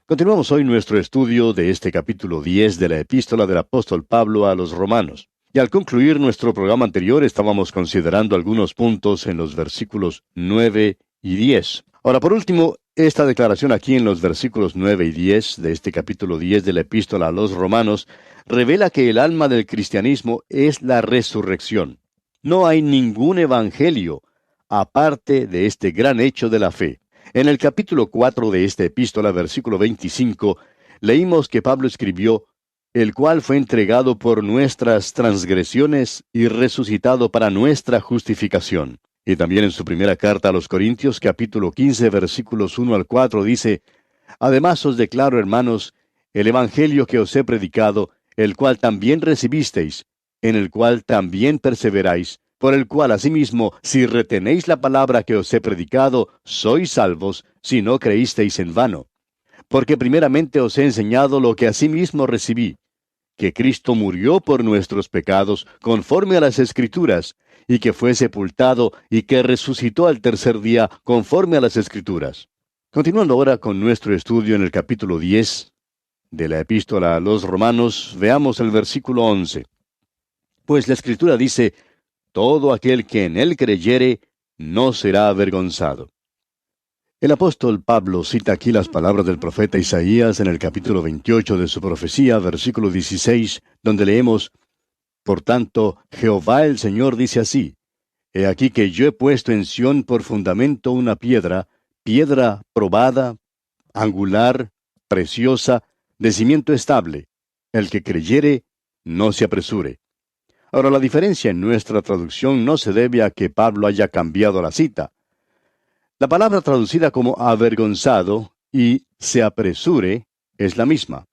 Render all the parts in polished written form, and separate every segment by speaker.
Speaker 1: Continuamos hoy nuestro estudio de este capítulo 10 de la epístola del apóstol Pablo a los Romanos. Y al concluir nuestro programa anterior estábamos considerando algunos puntos en los versículos 9 y 10. Ahora, por último, esta declaración aquí en los versículos 9 y 10 de este capítulo 10 de la epístola a los Romanos revela que el alma del cristianismo es la resurrección. No hay ningún evangelio aparte de este gran hecho de la fe. En el capítulo 4 de esta epístola, versículo 25, leímos que Pablo escribió, el cual fue entregado por nuestras transgresiones y resucitado para nuestra justificación. Y también en su primera carta a los Corintios, capítulo 15, versículos 1 al 4, dice, además os declaro, hermanos, el evangelio que os he predicado, el cual también recibisteis, en el cual también perseveráis, por el cual asimismo, si retenéis la palabra que os he predicado, sois salvos, si no creísteis en vano. Porque primeramente os he enseñado lo que asimismo recibí, que Cristo murió por nuestros pecados, conforme a las Escrituras, y que fue sepultado, y que resucitó al tercer día, conforme a las Escrituras. Continuando ahora con nuestro estudio en el capítulo 10 de la epístola a los Romanos, veamos el versículo 11. Pues la Escritura dice, todo aquel que en él creyere, no será avergonzado. El apóstol Pablo cita aquí las palabras del profeta Isaías en el capítulo 28 de su profecía, versículo 16, donde leemos, por tanto, Jehová el Señor dice así, he aquí que yo he puesto en Sión por fundamento una piedra, piedra probada, angular, preciosa, de cimiento estable. El que creyere, no se apresure. Ahora, la diferencia en nuestra traducción no se debe a que Pablo haya cambiado la cita. La palabra traducida como avergonzado y se apresure es la misma.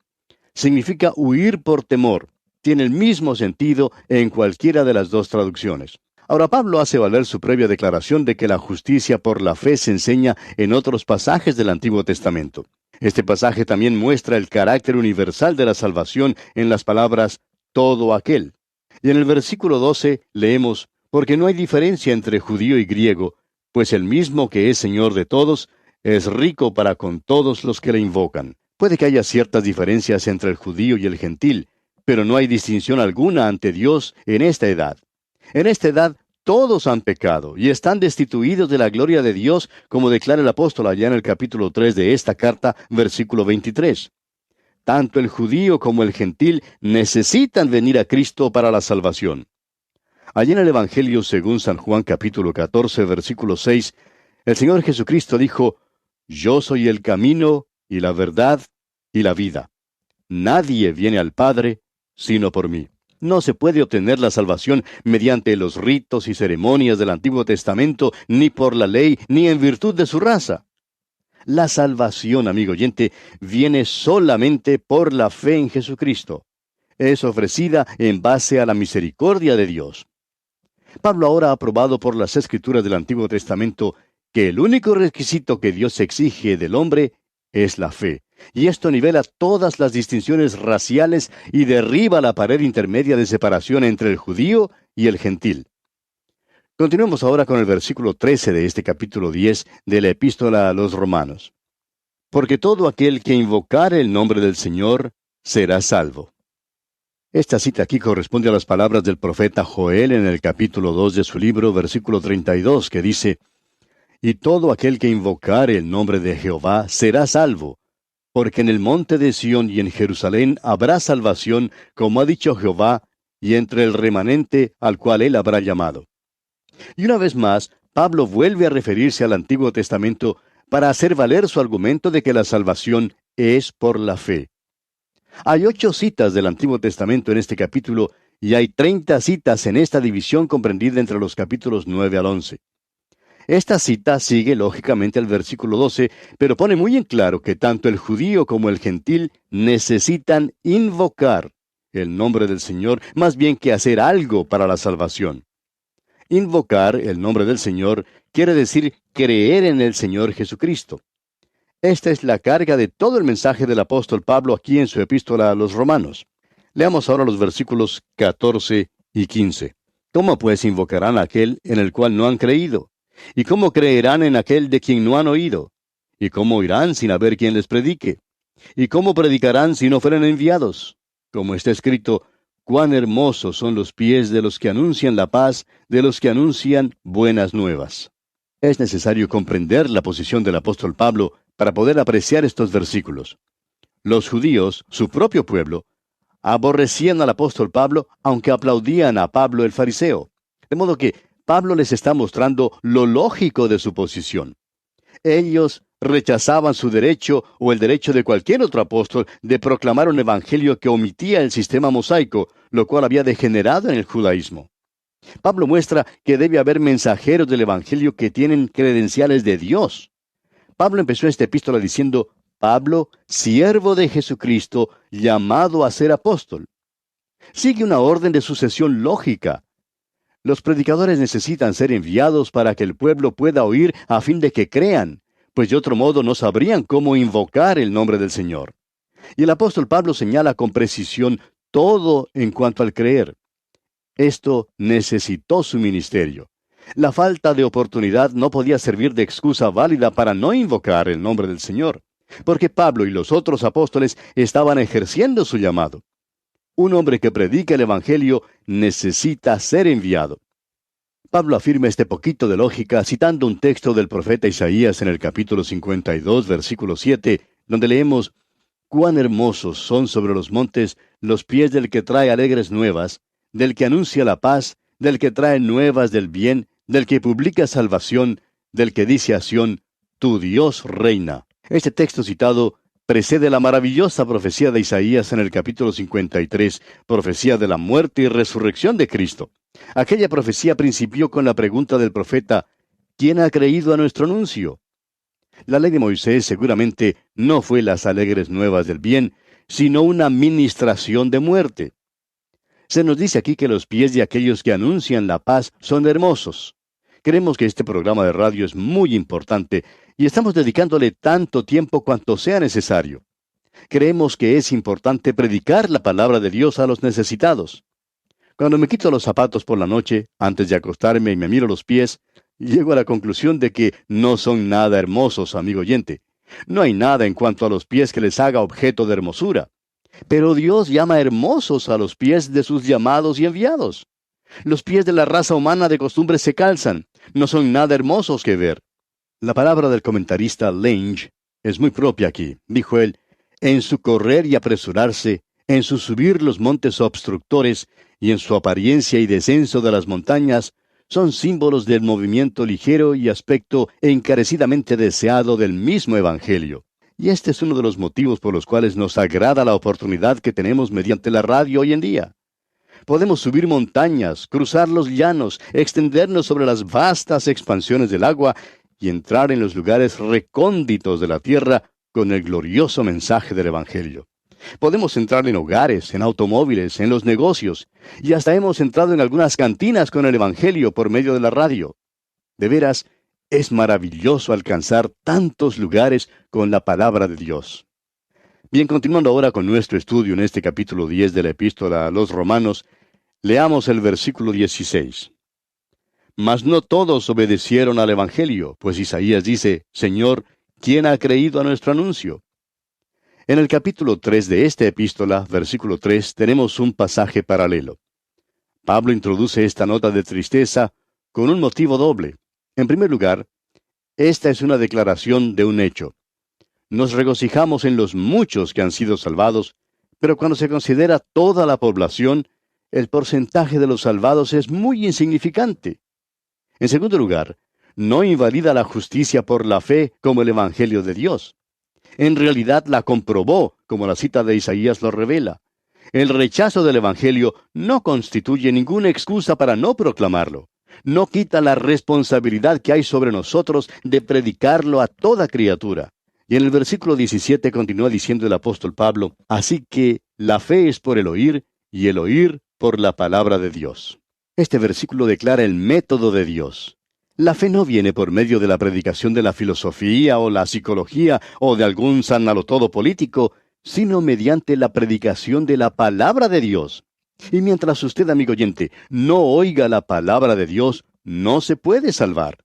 Speaker 1: Significa huir por temor. Tiene el mismo sentido en cualquiera de las dos traducciones. Ahora, Pablo hace valer su previa declaración de que la justicia por la fe se enseña en otros pasajes del Antiguo Testamento. Este pasaje también muestra el carácter universal de la salvación en las palabras todo aquel. Y en el versículo 12 leemos, porque no hay diferencia entre judío y griego, pues el mismo que es Señor de todos, es rico para con todos los que le invocan. Puede que haya ciertas diferencias entre el judío y el gentil, pero no hay distinción alguna ante Dios en esta edad. En esta edad todos han pecado y están destituidos de la gloria de Dios, como declara el apóstol allá en el capítulo 3 de esta carta, versículo 23. Tanto el judío como el gentil necesitan venir a Cristo para la salvación. Allí en el Evangelio según San Juan capítulo 14, versículo 6, el Señor Jesucristo dijo, yo soy el camino y la verdad y la vida. Nadie viene al Padre sino por mí. No se puede obtener la salvación mediante los ritos y ceremonias del Antiguo Testamento, ni por la ley, ni en virtud de su raza. La salvación, amigo oyente, viene solamente por la fe en Jesucristo. Es ofrecida en base a la misericordia de Dios. Pablo ahora ha probado por las Escrituras del Antiguo Testamento que el único requisito que Dios exige del hombre es la fe. Y esto nivela todas las distinciones raciales y derriba la pared intermedia de separación entre el judío y el gentil. Continuemos ahora con el versículo 13 de este capítulo 10 de la epístola a los Romanos. Porque todo aquel que invocare el nombre del Señor será salvo. Esta cita aquí corresponde a las palabras del profeta Joel en el capítulo 2 de su libro, versículo 32, que dice, y todo aquel que invocare el nombre de Jehová será salvo, porque en el monte de Sión y en Jerusalén habrá salvación, como ha dicho Jehová, y entre el remanente al cual él habrá llamado. Y una vez más, Pablo vuelve a referirse al Antiguo Testamento para hacer valer su argumento de que la salvación es por la fe. Hay 8 citas del Antiguo Testamento en este capítulo, y hay 30 citas en esta división comprendida entre los capítulos 9 al 11. Esta cita sigue lógicamente al versículo 12, pero pone muy en claro que tanto el judío como el gentil necesitan invocar el nombre del Señor, más bien que hacer algo para la salvación. Invocar el nombre del Señor quiere decir creer en el Señor Jesucristo. Esta es la carga de todo el mensaje del apóstol Pablo aquí en su epístola a los Romanos. Leamos ahora los versículos 14 y 15. ¿Cómo pues invocarán a aquel en el cual no han creído? ¿Y cómo creerán en aquel de quien no han oído? ¿Y cómo irán sin haber quien les predique? ¿Y cómo predicarán si no fueran enviados? Como está escrito, cuán hermosos son los pies de los que anuncian la paz, de los que anuncian buenas nuevas. Es necesario comprender la posición del apóstol Pablo para poder apreciar estos versículos. Los judíos, su propio pueblo, aborrecían al apóstol Pablo, aunque aplaudían a Pablo el fariseo. De modo que Pablo les está mostrando lo lógico de su posición. Ellos rechazaban su derecho o el derecho de cualquier otro apóstol de proclamar un evangelio que omitía el sistema mosaico, lo cual había degenerado en el judaísmo. Pablo muestra que debe haber mensajeros del evangelio que tienen credenciales de Dios. Pablo empezó esta epístola diciendo, Pablo, siervo de Jesucristo, llamado a ser apóstol. Sigue una orden de sucesión lógica. Los predicadores necesitan ser enviados para que el pueblo pueda oír a fin de que crean, pues de otro modo no sabrían cómo invocar el nombre del Señor. Y el apóstol Pablo señala con precisión todo en cuanto al creer. Esto necesitó su ministerio. La falta de oportunidad no podía servir de excusa válida para no invocar el nombre del Señor, porque Pablo y los otros apóstoles estaban ejerciendo su llamado. Un hombre que predica el Evangelio necesita ser enviado. Pablo afirma este poquito de lógica citando un texto del profeta Isaías en el capítulo 52, versículo 7, donde leemos, «Cuán hermosos son sobre los montes los pies del que trae alegres nuevas, del que anuncia la paz, del que trae nuevas del bien, del que publica salvación, del que dice a Sión, tu Dios reina». Este texto citado precede la maravillosa profecía de Isaías en el capítulo 53, profecía de la muerte y resurrección de Cristo. Aquella profecía principió con la pregunta del profeta, ¿quién ha creído a nuestro anuncio? La ley de Moisés seguramente no fue las alegres nuevas del bien, sino una ministración de muerte. Se nos dice aquí que los pies de aquellos que anuncian la paz son hermosos. Creemos que este programa de radio es muy importante y estamos dedicándole tanto tiempo cuanto sea necesario. Creemos que es importante predicar la palabra de Dios a los necesitados. Cuando me quito los zapatos por la noche, antes de acostarme y me miro los pies, llego a la conclusión de que no son nada hermosos, amigo oyente. No hay nada en cuanto a los pies que les haga objeto de hermosura. Pero Dios llama hermosos a los pies de sus llamados y enviados. Los pies de la raza humana de costumbre se calzan. No son nada hermosos que ver. La palabra del comentarista Lange es muy propia aquí. Dijo él, en su correr y apresurarse, en su subir los montes obstructores y en su apariencia y descenso de las montañas, son símbolos del movimiento ligero y aspecto encarecidamente deseado del mismo Evangelio. Y este es uno de los motivos por los cuales nos agrada la oportunidad que tenemos mediante la radio hoy en día. Podemos subir montañas, cruzar los llanos, extendernos sobre las vastas expansiones del agua y entrar en los lugares recónditos de la tierra con el glorioso mensaje del Evangelio. Podemos entrar en hogares, en automóviles, en los negocios, y hasta hemos entrado en algunas cantinas con el Evangelio por medio de la radio. De veras, es maravilloso alcanzar tantos lugares con la palabra de Dios. Bien, continuando ahora con nuestro estudio en este capítulo 10 de la Epístola a los Romanos, leamos el versículo 16. Mas no todos obedecieron al Evangelio, pues Isaías dice, Señor, ¿quién ha creído a nuestro anuncio? En el capítulo 3 de esta epístola, versículo 3, tenemos un pasaje paralelo. Pablo introduce esta nota de tristeza con un motivo doble. En primer lugar, esta es una declaración de un hecho. Nos regocijamos en los muchos que han sido salvados, pero cuando se considera toda la población, el porcentaje de los salvados es muy insignificante. En segundo lugar, no invalida la justicia por la fe como el Evangelio de Dios. En realidad la comprobó, como la cita de Isaías lo revela. El rechazo del Evangelio no constituye ninguna excusa para no proclamarlo. No quita la responsabilidad que hay sobre nosotros de predicarlo a toda criatura. Y en el versículo 17 continúa diciendo el apóstol Pablo, así que la fe es por el oír, y el oír por la palabra de Dios. Este versículo declara el método de Dios. La fe no viene por medio de la predicación de la filosofía o la psicología o de algún sanalotodo político, sino mediante la predicación de la palabra de Dios. Y mientras usted, amigo oyente, no oiga la palabra de Dios, no se puede salvar.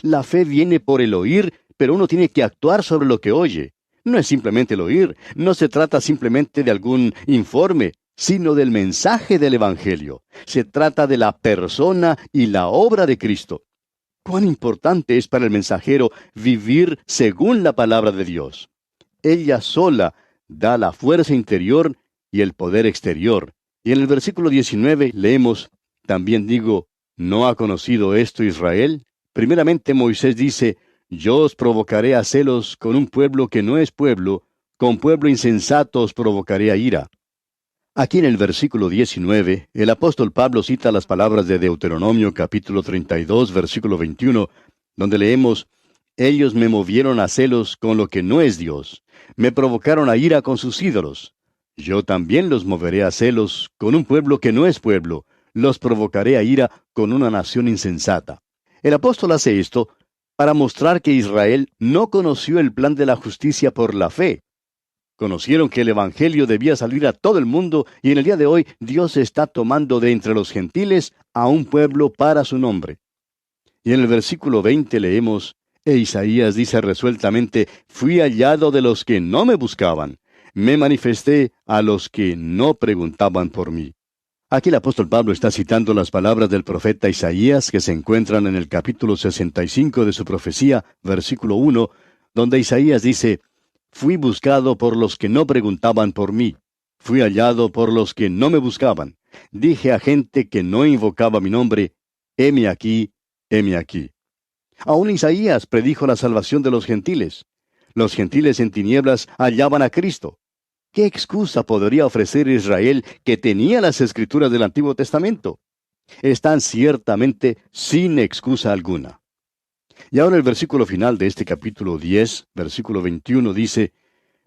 Speaker 1: La fe viene por el oír, pero uno tiene que actuar sobre lo que oye. No es simplemente el oír, no se trata simplemente de algún informe, sino del mensaje del Evangelio. Se trata de la persona y la obra de Cristo. Cuán importante es para el mensajero vivir según la palabra de Dios. Ella sola da la fuerza interior y el poder exterior. Y en el versículo 19 leemos, también digo, ¿no ha conocido esto Israel? Primeramente Moisés dice, yo os provocaré a celos con un pueblo que no es pueblo, con pueblo insensato os provocaré a ira. Aquí en el versículo 19, el apóstol Pablo cita las palabras de Deuteronomio capítulo 32, versículo 21, donde leemos, ellos me movieron a celos con lo que no es Dios, me provocaron a ira con sus ídolos. Yo también los moveré a celos con un pueblo que no es pueblo, los provocaré a ira con una nación insensata. El apóstol hace esto para mostrar que Israel no conoció el plan de la justicia por la fe. Conocieron que el Evangelio debía salir a todo el mundo y en el día de hoy Dios está tomando de entre los gentiles a un pueblo para su nombre. Y en el versículo 20 leemos, e Isaías dice resueltamente, fui hallado de los que no me buscaban, me manifesté a los que no preguntaban por mí. Aquí el apóstol Pablo está citando las palabras del profeta Isaías que se encuentran en el capítulo 65 de su profecía, versículo 1, donde Isaías dice, fui buscado por los que no preguntaban por mí. Fui hallado por los que no me buscaban. Dije a gente que no invocaba mi nombre, heme aquí, heme aquí. Aún Isaías predijo la salvación de los gentiles. Los gentiles en tinieblas hallaban a Cristo. ¿Qué excusa podría ofrecer Israel que tenía las escrituras del Antiguo Testamento? Están ciertamente sin excusa alguna. Y ahora el versículo final de este capítulo 10, versículo 21 dice,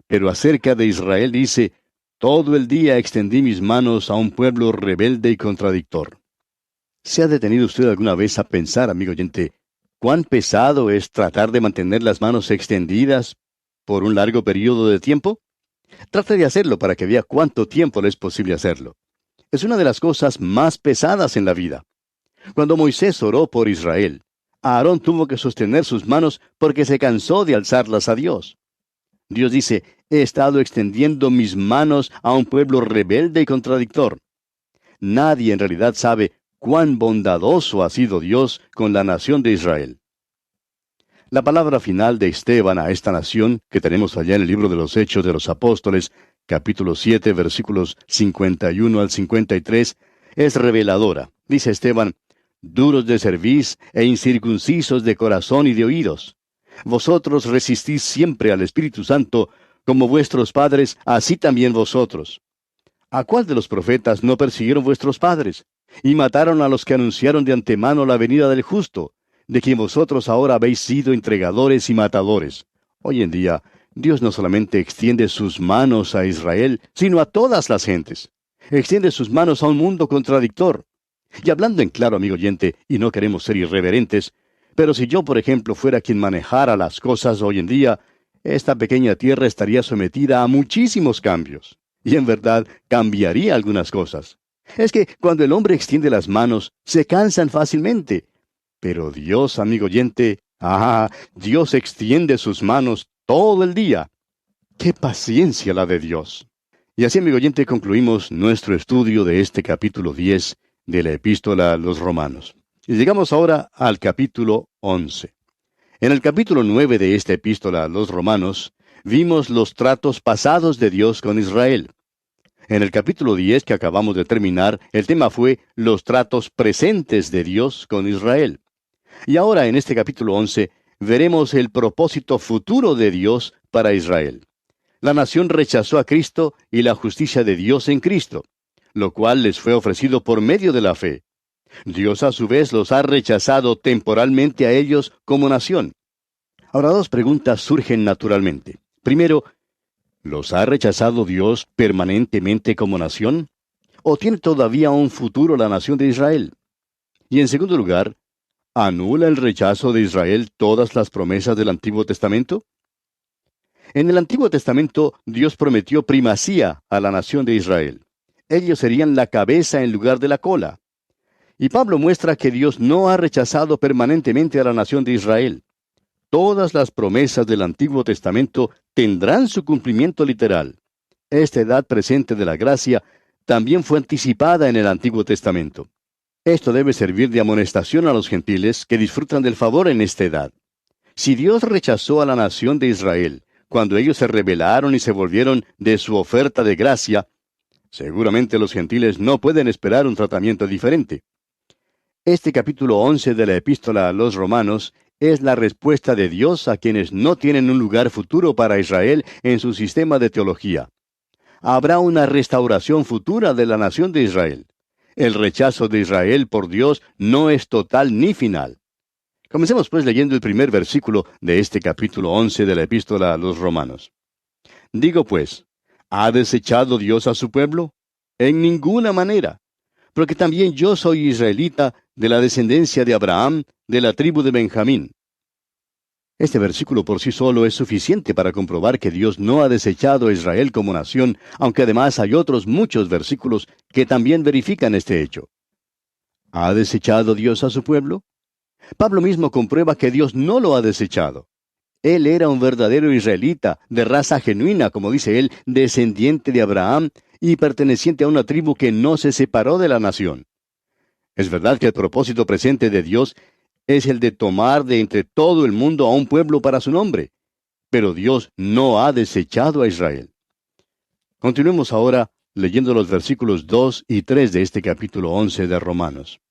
Speaker 1: pero acerca de Israel dice, todo el día extendí mis manos a un pueblo rebelde y contradictor. ¿Se ha detenido usted alguna vez a pensar, amigo oyente, cuán pesado es tratar de mantener las manos extendidas por un largo periodo de tiempo? Trate de hacerlo para que vea cuánto tiempo le es posible hacerlo. Es una de las cosas más pesadas en la vida. Cuando Moisés oró por Israel, Aarón tuvo que sostener sus manos porque se cansó de alzarlas a Dios. Dios dice, he estado extendiendo mis manos a un pueblo rebelde y contradictor. Nadie en realidad sabe cuán bondadoso ha sido Dios con la nación de Israel. La palabra final de Esteban a esta nación, que tenemos allá en el libro de los Hechos de los Apóstoles, capítulo 7, versículos 51 al 53, es reveladora. Dice Esteban, duros de cerviz e incircuncisos de corazón y de oídos. Vosotros resistís siempre al Espíritu Santo, como vuestros padres, así también vosotros. ¿A cuál de los profetas no persiguieron vuestros padres? Y mataron a los que anunciaron de antemano la venida del justo, de quien vosotros ahora habéis sido entregadores y matadores. Hoy en día, Dios no solamente extiende sus manos a Israel, sino a todas las gentes. Extiende sus manos a un mundo contradictor. Y hablando en claro, amigo oyente, y no queremos ser irreverentes, pero si yo, por ejemplo, fuera quien manejara las cosas hoy en día, esta pequeña tierra estaría sometida a muchísimos cambios. Y en verdad, cambiaría algunas cosas. Es que cuando el hombre extiende las manos, se cansan fácilmente. Pero Dios, amigo oyente, Dios extiende sus manos todo el día. ¡Qué paciencia la de Dios! Y así, amigo oyente, concluimos nuestro estudio de este capítulo 10 de la Epístola a los Romanos. Y llegamos ahora al capítulo 11. En el capítulo 9 de esta Epístola a los Romanos, vimos los tratos pasados de Dios con Israel. En el capítulo 10 que acabamos de terminar, el tema fue los tratos presentes de Dios con Israel. Y ahora en este capítulo 11 veremos el propósito futuro de Dios para Israel. La nación rechazó a Cristo y la justicia de Dios en Cristo, lo cual les fue ofrecido por medio de la fe. Dios a su vez los ha rechazado temporalmente a ellos como nación. Ahora dos preguntas surgen naturalmente. Primero, ¿los ha rechazado Dios permanentemente como nación? ¿O tiene todavía un futuro la nación de Israel? Y en segundo lugar, ¿anula el rechazo de Israel todas las promesas del Antiguo Testamento? En el Antiguo Testamento, Dios prometió primacía a la nación de Israel. Ellos serían la cabeza en lugar de la cola. Y Pablo muestra que Dios no ha rechazado permanentemente a la nación de Israel. todas las promesas del Antiguo Testamento tendrán su cumplimiento literal. Esta edad presente de la gracia también fue anticipada en el Antiguo Testamento. Esto debe servir de amonestación a los gentiles que disfrutan del favor en esta edad. Si Dios rechazó a la nación de Israel cuando ellos se rebelaron y se volvieron de su oferta de gracia, seguramente los gentiles no pueden esperar un tratamiento diferente. Este capítulo 11 de la Epístola a los Romanos es la respuesta de Dios a quienes no tienen un lugar futuro para Israel en su sistema de teología. Habrá una restauración futura de la nación de Israel. El rechazo de Israel por Dios no es total ni final. Comencemos pues leyendo el primer versículo de este capítulo 11 de la Epístola a los Romanos. Digo pues, ¿ha desechado Dios a su pueblo? En ninguna manera. Porque también yo soy israelita, de la descendencia de Abraham, de la tribu de Benjamín. Este versículo por sí solo es suficiente para comprobar que Dios no ha desechado a Israel como nación, aunque además hay otros muchos versículos que también verifican este hecho. ¿Ha desechado Dios a su pueblo? Pablo mismo comprueba que Dios no lo ha desechado. Él era un verdadero israelita, de raza genuina, como dice él, descendiente de Abraham y perteneciente a una tribu que no se separó de la nación. Es verdad que el propósito presente de Dios es el de tomar de entre todo el mundo a un pueblo para su nombre, pero Dios no ha desechado a Israel. Continuemos ahora leyendo los versículos 2 y 3 de este capítulo 11 de Romanos.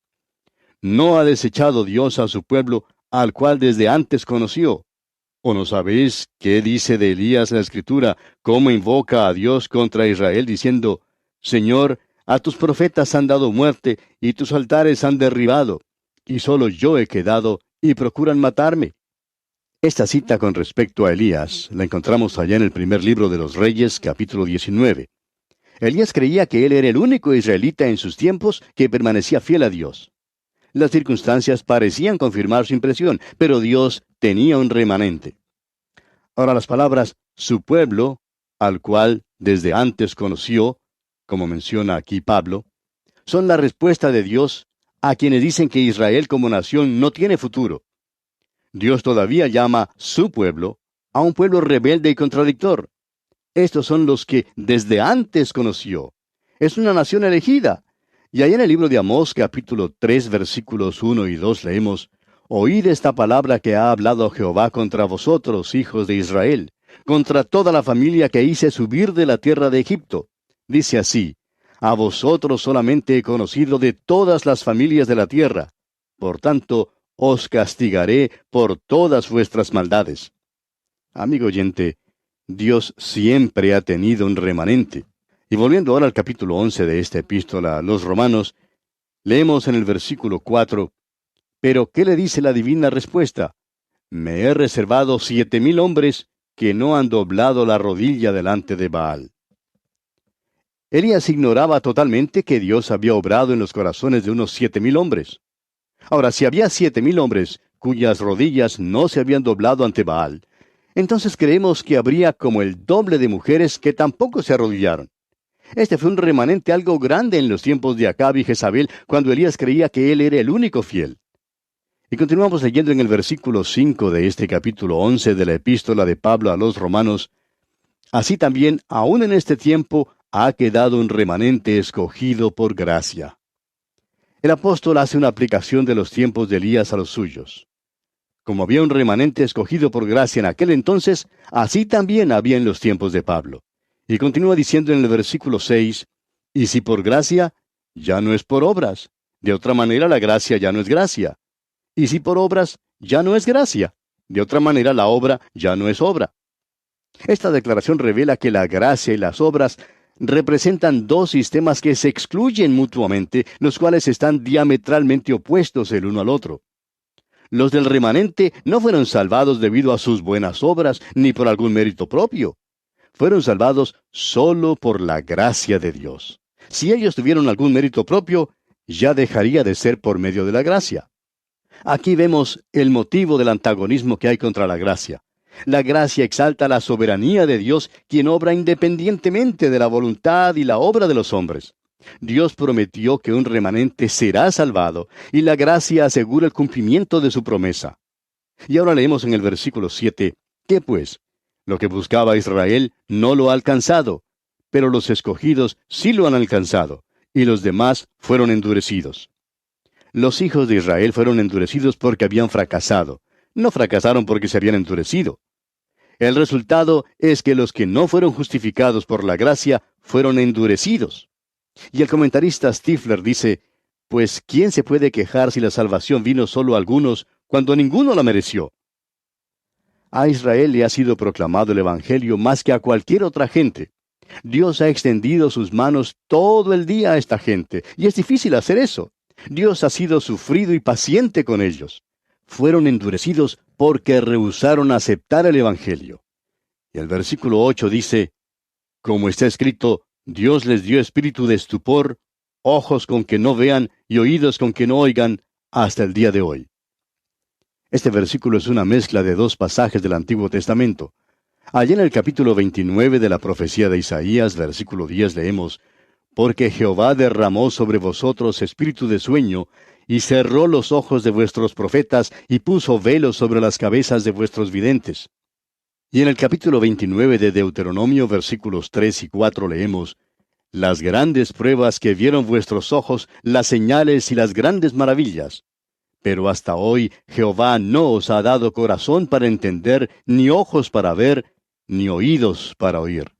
Speaker 1: ¿No ha desechado Dios a su pueblo, al cual desde antes conoció? ¿O no sabéis qué dice de Elías la Escritura, cómo invoca a Dios contra Israel, diciendo, Señor, a tus profetas han dado muerte, y tus altares han derribado, y solo yo he quedado, y procuran matarme? Esta cita con respecto a Elías la encontramos allá en el primer libro de los Reyes, capítulo 19. Elías creía que él era el único israelita en sus tiempos que permanecía fiel a Dios. Las circunstancias parecían confirmar su impresión, pero Dios tenía un remanente. Ahora las palabras, su pueblo, al cual desde antes conoció, como menciona aquí Pablo, son la respuesta de Dios a quienes dicen que Israel como nación no tiene futuro. Dios todavía llama su pueblo a un pueblo rebelde y contradictor. Estos son los que desde antes conoció. Es una nación elegida. Y ahí en el libro de Amós, capítulo 3, versículos 1 y 2, leemos, Oíd esta palabra que ha hablado Jehová contra vosotros, hijos de Israel, contra toda la familia que hice subir de la tierra de Egipto. Dice así, A vosotros solamente he conocido de todas las familias de la tierra. Por tanto, os castigaré por todas vuestras maldades. Amigo oyente, Dios siempre ha tenido un remanente. Y volviendo ahora al capítulo 11 de esta epístola a los Romanos, leemos en el versículo 4, Pero ¿qué le dice la divina respuesta? Me he reservado 7,000 hombres que no han doblado la rodilla delante de Baal. Elías ignoraba totalmente que Dios había obrado en los corazones de unos 7,000 hombres. Ahora, si había 7,000 hombres cuyas rodillas no se habían doblado ante Baal, entonces creemos que habría como el doble de mujeres que tampoco se arrodillaron. Este fue un remanente algo grande en los tiempos de Acab y Jezabel, cuando Elías creía que él era el único fiel. Y continuamos leyendo en el versículo 5 de este capítulo 11 de la epístola de Pablo a los Romanos. Así también, aún en este tiempo, ha quedado un remanente escogido por gracia. El apóstol hace una aplicación de los tiempos de Elías a los suyos. Como había un remanente escogido por gracia en aquel entonces, así también había en los tiempos de Pablo. Y continúa diciendo en el versículo 6, Y si por gracia, ya no es por obras. De otra manera la gracia ya no es gracia. Y si por obras, ya no es gracia. De otra manera la obra ya no es obra. Esta declaración revela que la gracia y las obras representan dos sistemas que se excluyen mutuamente, los cuales están diametralmente opuestos el uno al otro. Los del remanente no fueron salvados debido a sus buenas obras, ni por algún mérito propio. Fueron salvados solo por la gracia de Dios. Si ellos tuvieron algún mérito propio, ya dejaría de ser por medio de la gracia. Aquí vemos el motivo del antagonismo que hay contra la gracia. La gracia exalta la soberanía de Dios, quien obra independientemente de la voluntad y la obra de los hombres. Dios prometió que un remanente será salvado, y la gracia asegura el cumplimiento de su promesa. Y ahora leemos en el versículo 7, ¿qué pues? Lo que buscaba Israel no lo ha alcanzado, pero los escogidos sí lo han alcanzado, y los demás fueron endurecidos. Los hijos de Israel fueron endurecidos porque habían fracasado. No fracasaron porque se habían endurecido. El resultado es que los que no fueron justificados por la gracia fueron endurecidos. Y el comentarista Stifler dice, pues ¿quién se puede quejar si la salvación vino solo a algunos cuando ninguno la mereció? A Israel le ha sido proclamado el Evangelio más que a cualquier otra gente. Dios ha extendido sus manos todo el día a esta gente, y es difícil hacer eso. Dios ha sido sufrido y paciente con ellos. Fueron endurecidos porque rehusaron aceptar el Evangelio. Y el versículo 8 dice, como está escrito, Dios les dio espíritu de estupor, ojos con que no vean y oídos con que no oigan, hasta el día de hoy. Este versículo es una mezcla de dos pasajes del Antiguo Testamento. Allí en el capítulo 29 de la profecía de Isaías, versículo 10, leemos, porque Jehová derramó sobre vosotros espíritu de sueño, y cerró los ojos de vuestros profetas, y puso velos sobre las cabezas de vuestros videntes. Y en el capítulo 29 de Deuteronomio, versículos 3 y 4, leemos, las grandes pruebas que vieron vuestros ojos, las señales y las grandes maravillas. Pero hasta hoy Jehová no os ha dado corazón para entender, ni ojos para ver, ni oídos para oír.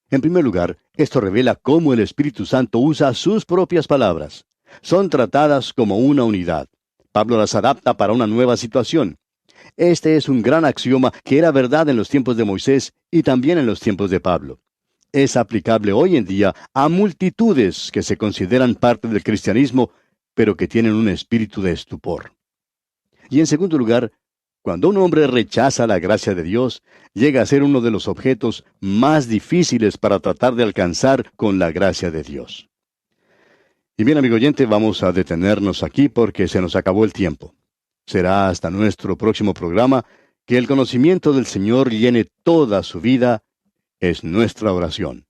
Speaker 1: En primer lugar, esto revela cómo el Espíritu Santo usa sus propias palabras. Son tratadas como una unidad. Pablo las adapta para una nueva situación. Este es un gran axioma que era verdad en los tiempos de Moisés y también en los tiempos de Pablo. Es aplicable hoy en día a multitudes que se consideran parte del cristianismo, pero que tienen un espíritu de estupor. Y en segundo lugar, cuando un hombre rechaza la gracia de Dios, llega a ser uno de los objetos más difíciles para tratar de alcanzar con la gracia de Dios. Y bien, amigo oyente, vamos a detenernos aquí porque se nos acabó el tiempo. Será hasta nuestro próximo programa que el conocimiento del Señor llene toda su vida, es nuestra oración.